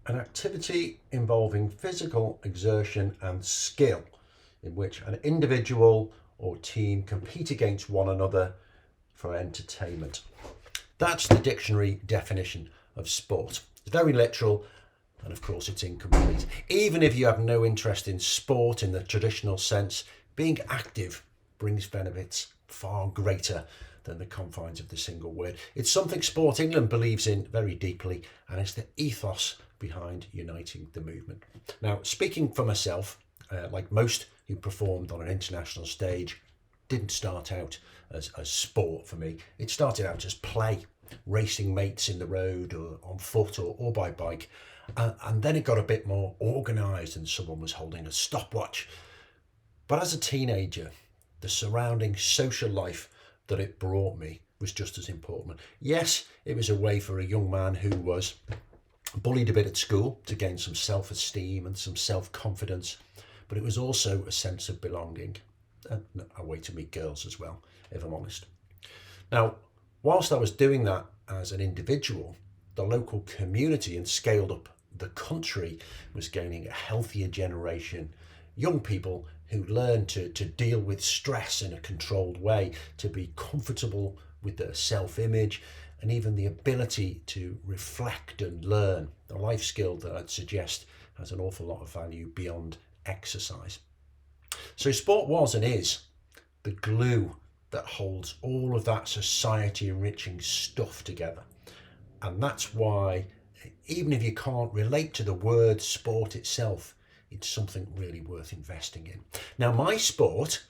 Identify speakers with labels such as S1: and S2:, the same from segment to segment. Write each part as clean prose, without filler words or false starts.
S1: an activity involving physical exertion and skill in which an individual or team compete against one another for entertainment. That's the dictionary definition of sport. It's very literal, and of course it's incomplete. Even if you have no interest in sport in the traditional sense, being active brings benefits far greater than the confines of the single word. It's something Sport England believes in very deeply, and it's the ethos behind uniting the movement. Now, speaking for myself, like most who performed on an international stage, didn't start out as sport for me. It started out as play, racing mates in the road or on foot or by bike. And then it got a bit more organised and someone was holding a stopwatch. But as a teenager, the surrounding social life that it brought me was just as important. Yes, it was a way for a young man who was bullied a bit at school to gain some self-esteem and some self-confidence, but it was also a sense of belonging and a way to meet girls as well, if I'm honest. Now, whilst I was doing that as an individual, the local community and scaled up the country was gaining a healthier generation, young people who learned to deal with stress in a controlled way, to be comfortable with their self-image, and even the ability to reflect and learn, a life skill that I'd suggest has an awful lot of value beyond exercise. So sport was and is the glue that holds all of that society enriching stuff together. And that's why, even if you can't relate to the word sport itself, it's something really worth investing in. Now, my sport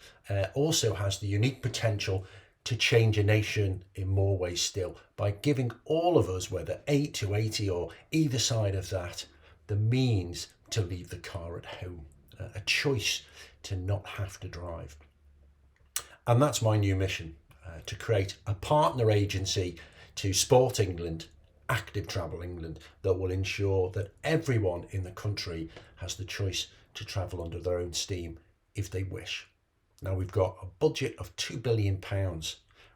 S1: also has the unique potential to change a nation in more ways still by giving all of us, whether 8 to 80 or either side of that, the means to leave the car at home, a choice to not have to drive. And that's my new mission, to create a partner agency to Sport England, Active Travel England, that will ensure that everyone in the country has the choice to travel under their own steam if they wish. Now, we've got a budget of £2 billion.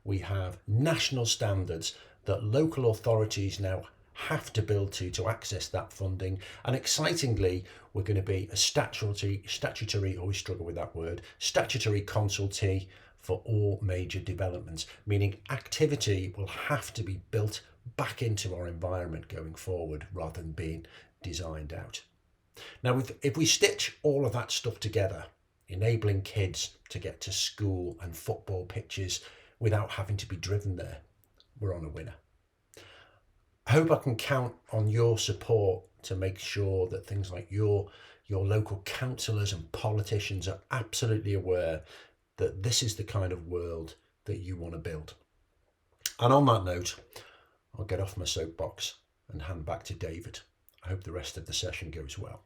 S1: We have national standards that local authorities now have to build to access that funding. And excitingly, we're going to be a statutory, always struggle with that word, statutory consultee for all major developments, meaning activity will have to be built back into our environment going forward rather than being designed out. Now, if we stitch all of that stuff together, enabling kids to get to school and football pitches without having to be driven there, we're on a winner. I hope I can count on your support to make sure that things like your local councillors and politicians are absolutely aware that this is the kind of world that you want to build. And on that note, I'll get off my soapbox and hand back to David. I hope the rest of the session goes well.